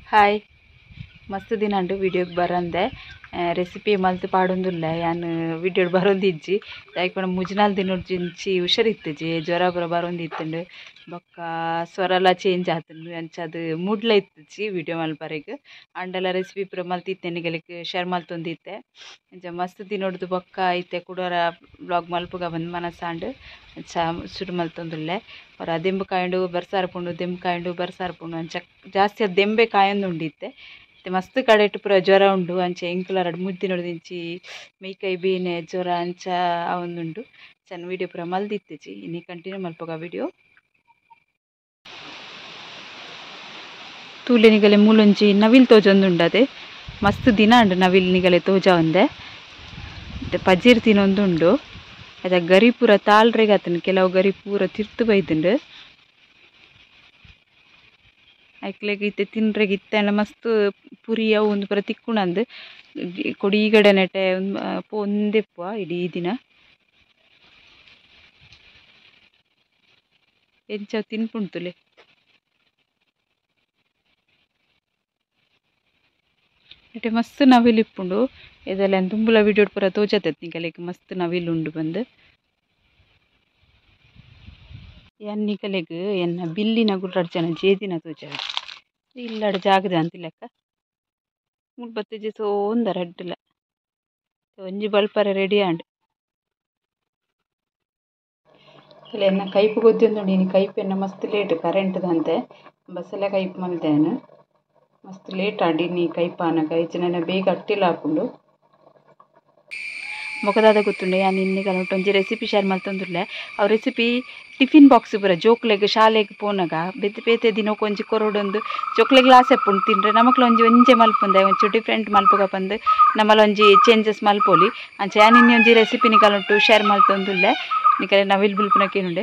Hi ಮಸ್ತ್ ದಿನ ಉಂಟು ವಿಡಿಯೋಗೆ ಬರಂದೆ ರೆಸಿಪಿ ಮಲ್ತು ಪಾಡೊಂದುಲ್ಲ ಯಾನು ವಿಡಿಯೋ ಬರೋಂದಿಜ್ಜಿ ದಾಯಕೊಂಡು ಮುಜ್ನಾಲ್ ದಿನೊಡ್ಜಿಂಚಿ ಹುಷಾರಿತ್ತಜಿ ಜ್ವರ ಬರ ಬರೋಂದಿತ್ತಂಡು ಬೊಕ್ಕ ಸ್ವರೆಲ್ಲ ಚೇಂಜ್ ಆತಂಡು ಅಂಚದು ಮೂಡ್ಲ ಇತ್ತಜಿ ವಿಡಿಯೋ ಮಲ್ಪರೆಗ್ ಅಂಡೆಲ್ಲ ರೆಸಿಪಿ ಪೂರ ಮಲ್ತಿತ್ತೆನಿಗೆಲಿಕ್ ಶೇರ್ ಮಲ್ತೊಂದಿತ್ತೆ ಅಂಚ ಮಸ್ತ್ ದಿನೊಡ್ದು ಬೊಕ್ಕ ಐತೆ ಕುಡೋರ ಬ್ಲಾಗ್ ಮಲ್ಪುಗ ಬಂದು ಮನಸ್ಸಾಂಡು ಅಂಚ ಸುಡು ಮಲ್ತೊಂದುಲ್ಲೆ ಅವ್ರ ದೆಂಬು ಕಾಯಂಡು ಬರ್ಸಾರ್ಪುಂಡು ದೆಂಬು ಕಾಯಂಡು ಬರ್ಸಾರ್ಪುಂಡು ಅಂಚ ಜಾಸ್ತಿ ಅದು ದೆಂಬೆ ಕಾಯೊಂದು ಉಂಡಿತ್ತೆ ಮಸ್ತ್ ಕಡೆಟ್ ಪೂರ ಜ್ವರ ಉಂಡು ಅಂಚ ಎಂಕುಲ ರಡ್ ಮುದ್ದಿ ನೋಡಿದಿಂಚಿ ಮೈಕೈ ಬೇನೆ ಜ್ವರ ಅಂಚ ಅವೊಂದುಂಡು ಸಣ್ಣ ವಿಡಿಯೋ ಪೂರ ಮಲ್ದಿತ್ತಜಿ ಇನ್ನಿ ಕಂಟಿನ್ಯೂ ಮಲ್ಪಗ ವಿಡಿಯೋ ತೂಲೆ ನಿಗಲೆ ಮೂಲೊಂಜಿ ನವಿಲ್ ತೋಜೊಂದುಂಡದೆ ಮಸ್ತ್ ದಿನ ಉಂಡು ನವಿಲ್ ನಿಗಲೆ ತೋಜ ಒಂದೆ ಮತ್ತೆ ಪಜೀರ್ ತಿನ್ನೊಂದುಂಡು ಅದ ಗರಿ ಪೂರ ತಾಳ್ರೆಗೆ ಆತನ ಕೆಲವು ಗರಿ ಪೂರ ತಿರ್ತು ಬೈದುಂಡು ಐಕ್ಲೆಗೆ ಇತ್ತೆ ತಿನ್ರೆಗೆ ಇತ್ತೆಂಡ ಮಸ್ತ್ ಪುರಿಯ ಒಂದು ಪೂರ ತಿಕ್ಕುಣಂದು ಕೊಡೀಗಡೆ ನೆಟೆ ಒಂದೆಪ್ಪುವ ಇಡೀ ದಿನ ಎಂಚ ತಿನ್ಪುಂಟುಲೆ ನೆಟೆ ಮಸ್ತ್ ನವಿಲ್ ಇಪ್ಪುಂಡು ಇದೆಲ್ಲ ತುಂಬುಲ ವಿಡಿಯೋ ಪೂರ ತೋಜತೈತಿ ನಿಕಲೆಗ್ ಮಸ್ತ್ ನವಿಲ್ ಉಂಡು ಬಂದು ಎನ್ನಿಕಲೆಗ್ ಎನ್ನ ಬಿಲ್ಲಿನ ಗುಡ್ರಾಡ್ಜನ ಜೇದಿನ ತೋಜಾಡು ಇಲ್ಲಡ ಜಾಗದ ಅಂತ ಲೆಕ್ಕ ಮುಲ್ಬತ್ತು ಜೀಸೋ ಒಂದರ ಅಡ್ಡಿಲ್ಲ ಒಂಜಿ ಬಲ್ಪರ ರೆಡಿ ಆಂಡ್ ಎನ್ನ ಕೈಪು ಗೊತ್ತಿಂದು ನೀನು ಕೈಪು ಎನ್ನ ಮಸ್ತ್ ಲೇಟ್ ಕರೆಂಟ್ದಂತೆ ಬಸ್ಸಲ್ಲೇ ಕೈಪು ಮಲ್ತೇನು ಮಸ್ತ್ ಲೇಟ್ ಆಡಿ ನೀ ಕೈಪಾನಕ ಹೆಚ್ಚಿನ ಬೇಗ ಅಟ್ಟಿಲ್ಲ ಹಾಕೊಂಡು ಮೊಕದಾದ ಗೊತ್ತುಂಡೆ ನಾನು ಇನ್ನಿಗೆ ಒಂಜಿ ರೆಸಿಪಿ ಶೇರ್ ಮಲ್ತೊಂದುಲ್ಲೆ ಅವ್ ರೆಸಿಪಿ ಟಿಫಿನ್ ಬಾಕ್ಸ್ ಪೂರ ಜೋಕ್ಲೆಗ್ ಶಾಲೆಗೆ ಪೋನಾಗ ಬೇತೆ ದಿನ ಒಂಜಿ ಕೊರೊಡೊಂದು ಜೋಕ್ಲೆಗ್ ಲಾಸ್ ಎಪ್ಪುಂಡು ತಿಂದ್ರೆ ನಮಕ್ಲ ಒಂಜೆ ಮಲ್ಪುಂದೆ ಒಂಚೂರು ಡಿಫ್ರೆಂಟ್ ಮಲ್ಪುಗ ಬಂದು ನಮ್ಮಲ್ಲಿ ಒಂಜಿ ಚೇಂಜಸ್ ಮಲ್ಪೊಲಿ ಅಂಚ ನಾನು ಇನ್ನಿ ಒಂಜಿ ರೆಸಿಪಿ ನಿಕಲುಂಟು ಶೇರ್ ಮಲ್ತೊಂದುಲ್ಲೆ ನಿಕಲೆ ನವಿಲ್ ಬುಲ್ಪುನಕೇನುಂಡೆ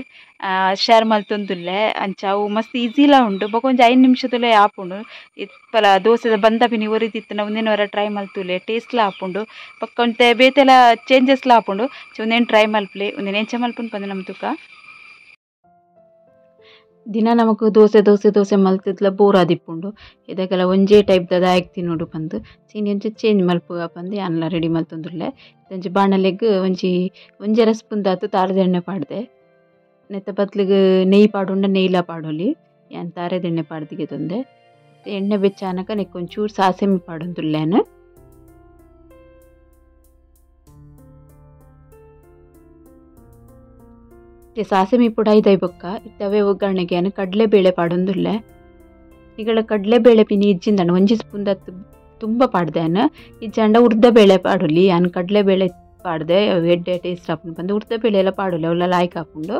ಶೇರ್ ಮಲ್ತೊಂದುಲ್ಲೆ ಅಂಚ ಅವು ಮಸ್ತ್ ಈಸಿಲ ಉಂಡು ಬೊಕೊಂಜಿ 5 ನಿಮಿಷದಲ್ಲೇ ಆಪುಂಡು ಇಪ್ಪಲ ದೋಸೆದ ಬಂದ ಪಿನಿ ಒರಿದಿತ್ತು ಒಂದೇನವರ ಟ್ರೈ ಮಲ್ತುಲೆ ಟೇಸ್ಟ್ಲ ಆಪುಂಡು ಬೊಕೊಂತೆ ಬೇತೆಲ್ಲ ಚೇಂಜಸ್ಲ ಆಪುಂಡು ಒಂದೇನು ಟ್ರೈ ಮಲ್ಪಲೆ ಒಂದೇನು ಎಂಚ ಮಲ್ಪುಂಡು ಬಂದು ನಮ್ಮ ತುಕ ದಿನ ನಮಕ್ ದೋಸೆ ಮಲ್ತಿದ್ಲ ಬೋರ್ ಆದಿಪ್ಪುಂಡು ಇದಕ್ಕೆಲ್ಲ ಒಂಜೇ ಟೈಪ್ ದಾಯಕ್ ತಿನ್ನೋಡು ಬಂದು ಸೀನಿ ಒಂಚೂರು ಚೇಂಜ್ ಮಲ್ಪುಗ ಬಂದು ಯಾನೆಲ್ಲ ರೆಡಿ ಮಲ್ತೊಂದುಲ್ಲೆ ಒಂಜಿ ಬಾಣಲೆಗ್ ಒಂಜೆ ಸ್ಪೂನ್ ದಾತು ತಾರದ ಎಣ್ಣೆ ಪಾಡ್ದೆ ನೆತ್ತ ಬತ್ಲಿಗೆ ನೆಯ್ಯಿ ಪಾಡುಂಡ ನೆಯ್ಲ ಪಾಡೋಲಿ ಯಾನ್ ತಾರದ ಎಣ್ಣೆ ಪಾಡ್ದಿಗೆ ತೊಂದೆ ಎಣ್ಣೆ ಬೆಚ್ಚಾನಕ ನೆಕ್ಕೊಂಚೂರು ಸಾಸೆಮಿ ಪಾಡೊಂದುಲ್ಲೇನು ಸಾಸೆಮಿ ಪುಡ ಐದೈ ಬೊಕ್ಕ ಇತ್ತವೆ ಒಗ್ಗರಣೆಗೆ ಏನು ಕಡಲೆಬೇಳೆ ಪಾಡೊಂದುಲ್ಲೆ ಈಗಳ ಕಡಲೆಬೇಳೆ ಪಿನಿ ಇಜ್ಜಿಂದಣ್ಣ ಒಂಜಿ ಸ್ಪೂನ್ ದತ್ತು ತುಂಬ ಪಾಡ್ದೇನು ಇಜ್ಜಂಡ ಉರ್ದ ಬೇಳೆ ಪಾಡೊಲಿ ಯಾನು ಕಡಲೆಬೇಳೆ ಪಾಡ್ದೆ ಎಡ್ಡೆ ಟೇಸ್ಟ್ ಹಾಕೊಂಡು ಬಂದು ಉರ್ದ ಬೇಳೆ ಎಲ್ಲ ಪಾಡೋಲಿ ಅವಲ್ಲ ಲಾಯ್ಕ್ ಹಾಕೊಂಡು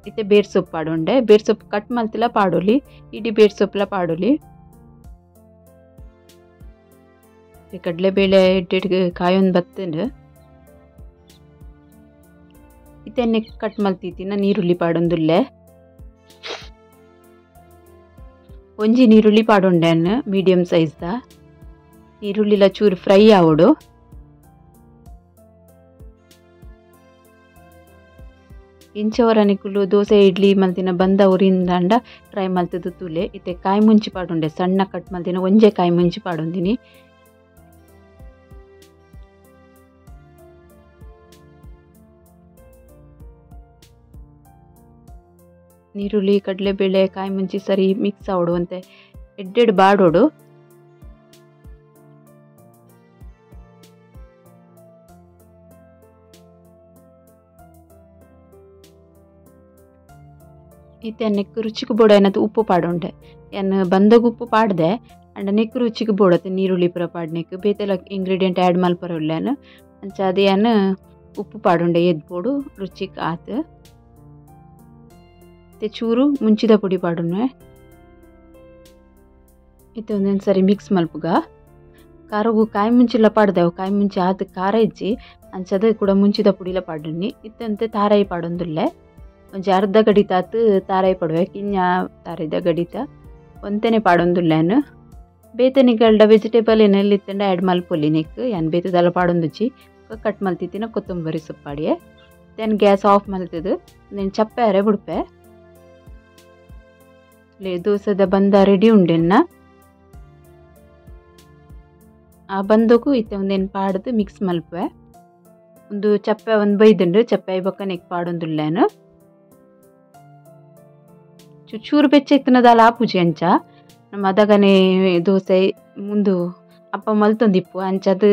ಇತ್ತೆ ಬೇರ್ ಸೊಪ್ಪು ಪಾಡೊಂಡೆ ಬೇರ್ ಸೊಪ್ಪು ಕಟ್ ಮಲ್ತಿಲ್ಲ ಪಾಡೋಲಿ ಇಡೀ ಬೇರ್ ಸೊಪ್ಪೆಲ್ಲ ಪಾಡೋಲಿ ಕಡಲೆಬೇಳೆ ಎಡ್ಡೆ ಕಾಯೊಂದು ಬತ್ತಂಡು ಇತ್ತೆಣ್ಣೆ ಕಟ್ ಮಲ್ತಿತ್ತಿನ ನೀರುಳ್ಳಿ ಪಾಡೊಂದುಲ್ಲೆ ಒಂಜಿ ನೀರುಳ್ಳಿ ಪಾಡೊಂಡೆ ಮೀಡಿಯಂ ಸೈಜ್ದ ನೀರುಳ್ಳಿಲ ಚೂರು ಫ್ರೈ ಆವಡು ಇಂಚವರ ನಿಕ್ಕುಲು ದೋಸೆ ಇಡ್ಲಿ ಮಲ್ತಿನ ಬಂದ ಉರಿಂದಂಡ ಟ್ರೈ ಮಲ್ತದು ತುಲೆ ಇತ್ತೆ ಕಾಯಿ ಮುಂಚಿ ಪಾಡೊಂಡೆ ಸಣ್ಣ ಕಟ್ ಮಲ್ತಿನ ಒಂಜೆ ಕಾಯಿ ಮುಂಚಿ ಪಾಡೊಂದಿನಿ ನೀರುಳ್ಳಿ ಕಡಲೆಬೇಳೆ ಕಾಯಿ ಮುಂಚಿ ಸರಿ ಮಿಕ್ಸ್ ಆವಡುವಂತೆ ಎಡ್ಡೆಡ್ ಬಾಡೋಡು ಇತ್ತೆ ನೆಕ್ಕು ರುಚಿಗೆ ಬೋಡ ಏನದು ಉಪ್ಪು ಪಾಡೊಂಡೆ ಏನು ಬಂದಾಗ ಉಪ್ಪು ಪಾಡ್ದೆ ಅಂಡ ನೆಕ್ಕು ರುಚಿಗೆ ಬೋಡತ್ತೆ ನೀರುಳ್ಳಿ ಪುರ ಪಾಡ್ನೆಕ್ ಬೇತೆಲ್ಲ ಇಂಗ್ರೀಡಿಯೆಂಟ್ ಆ್ಯಡ್ ಮಲ್ಪರ ಉಳ್ಳೇನು ಅಂಚ ಅದೇನು ಉಪ್ಪು ಪಾಡೊಂಡೆ ಎದ್ಬೋಡು ರುಚಿಗೆ ಆತು ಮತ್ತೆ ಚೂರು ಮುಂಚಿದ ಪುಡಿ ಪಾಡೋಣ ಇತ್ತೆ ಒಂದೊಂದು ಸರಿ ಮಿಕ್ಸ್ ಮಲ್ಪುಗ ಖಾರಗು ಕಾಯಿ ಮುಂಚಿಲ್ಲ ಪಾಡ್ದೆವು ಕಾಯಿ ಮುಂಚಿ ಆತ ಖಾರ ಇಜ್ಜಿ ಅಂಚದ ಕೂಡ ಮುಂಚಿದ ಪುಡಿಲ ಪಾಡೋನಿ ಇತ್ತಂತೆ ತಾರಾಯಿ ಪಾಡೊಂದುಲ್ಲೆ ಒಂಜಿ ಅರ್ಧ ಗಡಿತಾತು ತಾರಾಯಿ ಪಡ್ಬೇಕು ಇನ್ನ ತಾರೈದ ಗಡಿತ ಒಂತೆನೆ ಪಾಡೊಂದುಲ್ಲೇನು ಬೇತನಿಗಲ್ಡ ವೆಜಿಟೇಬಲ್ ಏನೆಲ್ಲ ಇತ್ತಂಡ ಆ್ಯಡ್ ಮಲ್ಪೊಲಿ ನೆಕ್ ಯಾನ್ ಬೇತದೆಲ್ಲ ಪಾಡೊಂದುಚ್ಚಿ ಕಟ್ ಮಲ್ತಿತ್ತಿನ ಕೊತ್ತಂಬರಿ ಸೊಪ್ಪಾಡಿಯೆ ದೆನ್ ಗ್ಯಾಸ್ ಆಫ್ ಮಲ್ತದು ದೆನ್ ಚಪ್ಪೆ ಅರೆ ಬಿಡ್ಪೆ ದೋಸೆದ ಬಂದ ರೆಡಿ ಉಂಡೆನ್ನ ಆ ಬಂದೋಕು ಇತ್ತೆ ಒಂದೇನು ಪಾಡ್ದು ಮಿಕ್ಸ್ ಮಲ್ಪೆ ಒಂದು ಚಪ್ಪೆ ಒಂದು ಬೈದುಂಡು ಚಪ್ಪೆ ಐಬಕ್ಕನೆ ಪಾಡೊಂದುಲ್ಲೇನು ಚೂರು ಬೆಚ್ಚ ಇತ್ತನದಾಲ ಆಪುಜಿ ಅಂಚ ನಮ್ಮ ಅದಗನೆ ದೋಸೆ ಮುಂದು ಅಪ್ಪ ಮಲ್ತೊಂದಿಪ್ಪು ಅಂಚದು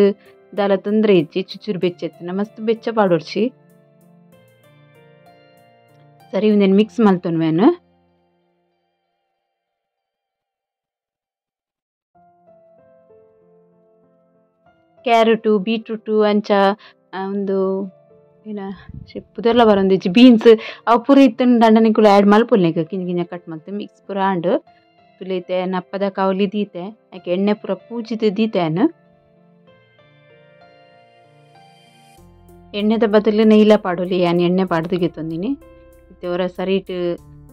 ದಾಲ ತೊಂದರೆ ಇಜ್ಜಿ ಚೂರು ಬೆಚ್ಚ ಎತ್ತನ ಮಸ್ತ್ ಬೆಚ್ಚ ಪಾಡೋಡ್ಸಿ ಸರಿ ಒಂದೇನು ಮಿಕ್ಸ್ ಮಲ್ತೊನ್ವೇನು ಕ್ಯಾರೆಟು ಬೀಟ್ರೂಟು ಅಂಚ ಒಂದು ಏನ ಪುದರ್ಲ ಬರೊಂದಿಜ್ಜಿ ಬೀನ್ಸ್ ಅವು ಪೂರ ಇತ್ತನ ದಂಡನಿಕುಲು ಆ್ಯಡ್ ಮಲ್ಪೊಲ್ನೆಗ್ ಕಿಂಜ ಕಿಂಜ ಕಟ್ ಮಲ್ತು ಮಿಕ್ಸ್ ಪೂರ ಆಂಡ್ ತುಲೈತೆ ನಪ್ಪದ ಕಾವಲಿ ದೀತೆ ಯಾಕೆ ಎಣ್ಣೆ ಪೂರ ಪೂಜಿದು ದೀತೆನು ಎಣ್ಣೆದ ಬದಲು ನೆಯ್ಲ ಪಾಡೋಲಿ ಯಾನ್ ಎಣ್ಣೆ ಪಾಡ್ದಿಗೆ ತಂದಿನಿ ಇತ್ತವರ ಸರಿಟ್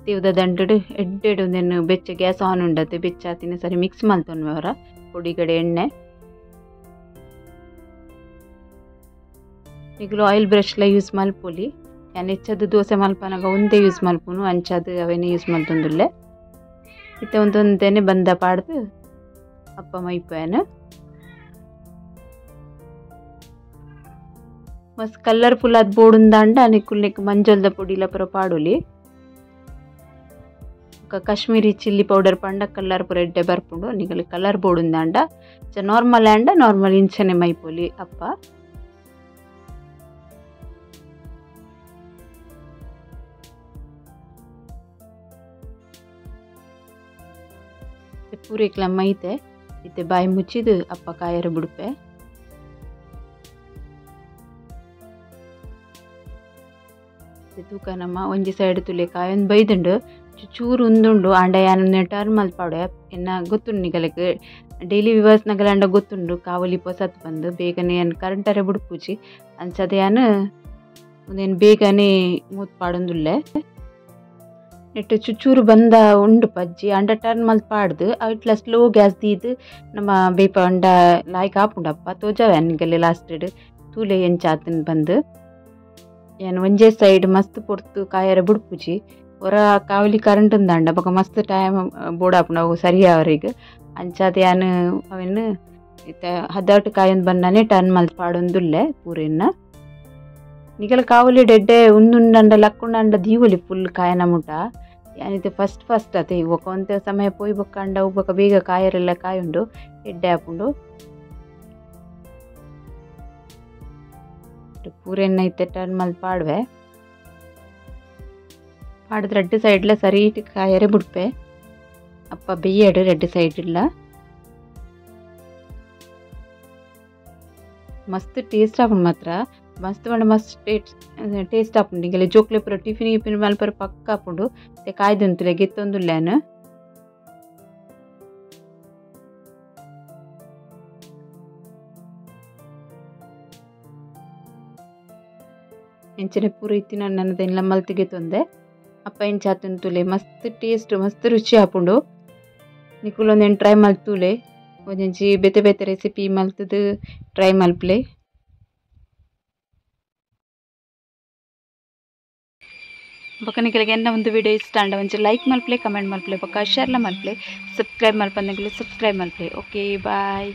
ತೀವ್ದ ದಂಡಡು ಎಡ್ಡೆಡು ಒಂದೇನು ಬೆಚ್ಚ ಗ್ಯಾಸ್ ಆನ್ ಉಂಡತ್ತೆ ಬೆಚ್ಚ ಆತಿನ ಸರಿ ಮಿಕ್ಸ್ ಮಲ್ತೊನ್ವೆ ಅವರ ಪುಡಿಗಡೆ ಎಣ್ಣೆ ಈಗಲೂ ಆಯಿಲ್ ಬ್ರಷ್ಲ ಯೂಸ್ ಮಲ್ಪೊಲಿ ಯಾನ್ ಹೆಚ್ಚದು ದೋಸೆ ಮಲ್ಪನಾಗ ಒಂದೇ ಯೂಸ್ ಮಲ್ಪುನು ಅಂಚದು ಅವೇನೇ ಯೂಸ್ ಮಲ್ತೊಂದುಲ್ಲೆ ಇತ್ತೆ ಒಂದೊಂದೇನೆ ಬಂದ ಪಾಡ್ದು ಅಪ್ಪ ಮೈಪೇನು ಮಸ್ತ್ ಕಲರ್ಫುಲ್ ಆದ ಬೋಡುಂದಾಂಡ ನಿಕ್ಕುಲ್ನೆಕ್ ಮಂಜಲ್ದ ಪೊಡಿಲ ಪುರ ಪಾಡೋಲಿ ಕಾಶ್ಮೀರಿ ಚಿಲ್ಲಿ ಪೌಡರ್ ಪಂಡ ಕಲರ್ ಪುರ ಎಡ್ಡೆ ಬರ್ಪುಂಡು ನಿಗಲಿ ಕಲರ್ ಬೋಡುಂದಾಂಡ ನಾರ್ಮಲ್ ಆಂಡ ನಾರ್ಮಲ್ ಇಂಚನೆ ಮೈಪೋಲಿ ಅಪ್ಪ ಪೂರೈಕ್ಲ ಮೈತೆ ಇತ್ತೆ ಬಾಯಿ ಮುಚ್ಚಿದು ಅಪ್ಪ ಕಾಯರ ಬಿಡುಪೆ ತೂಕ ನಮ್ಮ ಒಂಜಿ ಸೈಡ್ ತುಲೆ ಕಾಯೊಂದು ಬೈದುಂಡು ಚೂರು ಉಂದುಂಡು ಆಂಡ ಯಾನ ಟರ್ನ್ ಮಲ್ಪಾಡೆ ಎನ್ನ ಗೊತ್ತುಂಡು ನಿಗಲಕ್ಕೆ ಡೈಲಿ ವಿವರ್ಸ್ ನಗಲಾಂಡ ಗೊತ್ತುಂಡು ಕಾವಲಿ ಪೊಸತ್ ಬಂದು ಬೇಗನೆ ಏನು ಕರೆಂಟರೆ ಬಿಡುಪುಜಿ ಅಂಚದ ಯಾನು ಒಂದೇನು ಬೇಗನೆ ಮೂತ್ ಪಾಡೊಂದುಲ್ಲೆ ನೆಟ್ಟು ಚೂರು ಬಂದ ಉಂಡು ಪಜ್ಜಿ ಅಂಡ ಟರ್ನ್ ಮಲ್ತ್ ಪಾಡ್ದು ಇಟ್ಲ ಸ್ಲೋ ಗ್ಯಾಸ್ ದೀದು ನಮ್ಮ ಬೇಪ ಅಂಡ ಲಾಯ್ಕ್ ಆಪುಂಡಪ್ಪ ತೋಜಾವೆ ನಿಗಲೆ ಲಾಸ್ಟ್ ತೂಲೆ ಎಂಚಾತನ್ ಬಂದು ಏನು ಒಂಜೇ ಸೈಡ್ ಮಸ್ತ್ ಪೊರ್ತು ಕಾಯರ ಬುಡ್ಪುಜಿ ಹೊರ ಕಾವಲಿ ಕರೆಂಟ್ ಉಂದಾಂಡ ಬೊಕ ಮಸ್ತ್ ಟೈಮ್ ಬೋಡಾಪುಂಡು ಅವು ಸರಿ ಅವ್ರಿಗೆ ಅಂಚಾದ ಯಾನು ಅವೇನು ಇತ್ತೆ ಹದಾಟು ಕಾಯೊಂದು ಬಂದಾನೆ ಟರ್ನ್ ಮಲ್ತ್ ಪಾಡೊಂದುಲ್ಲೆ ಪೂರೆನ್ನ ನಿಗಲ ಕಾವಲಿ ಡೆಡ್ಡೆ ಉಂದುಂಡಂಡ ಲಕ್ಕುಂಡಂಡ ದೀವಲಿ ಫುಲ್ ಕಾಯನ ಮುಟ ಯಾನಿತ್ತೆ ಫಸ್ಟ್ ಅತೆ ಒಕ್ಕ ಒಂತೆ ಸಮಯ ಪೋಯ್ ಬೊಕ್ಕಂಡ ಉಬ್ಬಕ ಬೇಗ ಕಾಯರೆಲ್ಲ ಕಾಯುಂಡು ಎಡ್ಡೆ ಆಪುಂಡು ಪೂರೆನ್ನ ಇತ್ತೆ ಟರ್ನ್ ಮಲ್ತ್ ಪಾಡ್ವೆ ಪಾಡ್ದು ರೆಡ್ ಸೈಡ್ಲ ಸರಿ ಕಾಯರೆ ಬಿಡ್ಪೆ ಅಪ್ಪ ಬೆಯ್ಯಡು ರೆಡ್ ಸೈಡ್ ಇಲ್ಲ ಮಸ್ತ್ ಟೇಸ್ಟ್ ಆಪುಂಡು ಮಾತ್ರ ಮಸ್ತ್ ಪಂಡ ಮಸ್ತ್ ಟೇಸ್ಟ್ ಆಪುಂಡು ಈಗೆಲ್ಲ ಜೋಕ್ಲೆ ಪೂರ ಟಿಫಿನ್ ಗಿಫಿನ್ ಮಲ್ಪರ ಪಕ್ಕ ಆಪುಂಡು ಕಾಯ್ದುಂತುಲೆ ಗೆತ್ತೊಂದುಲ್ಲೇನು ಎಂಚನೆ ಪೂರ ಇತ್ತಿನ ನನ್ನದೆಲ್ಲ ಮಲ್ತಿಗೆ ತೊಂದೆ ಅಪ್ಪ ಎಂಚಾತುಂತುಲೆ ಮಸ್ತ್ ಟೇಸ್ಟ್ ಮಸ್ತ್ ರುಚಿ ಆಪುಂಡು ನಿಕುಲೊಂದೇನು ಟ್ರೈ ಮಲ್ತುಲೆ ಒಂಜಿ ಬೇತೆ ಬೇತೆ ರೆಸಿಪಿ ಮಲ್ತದು ಟ್ರೈ ಮಲ್ಪ್ಲೆ ಬೊಕ ನಿಕಲಿಗೆ ಎನ್ನ ಒಂದು ವಿಡಿಯೋ ಇಷ್ಟ ಅಂಡ ಒಂಚ ಲೈಕ್ ಮಲ್ಪ್ಲೆ ಕಮೆಂಟ್ ಮಲ್ಪ್ಲೆ ಬೊಕ ಶೇರ್ಲ ಮಲ್ಪ್ಲೆ ಸಬ್ಸ್ಕ್ರೈಬ್ ಮಲ್ಪಂದೆಂಗ್ಲು ಸಬ್ಸ್ಕ್ರೈಬ್ ಮಲ್ಪ್ಲೆ ಓಕೆ ಬಾಯ್.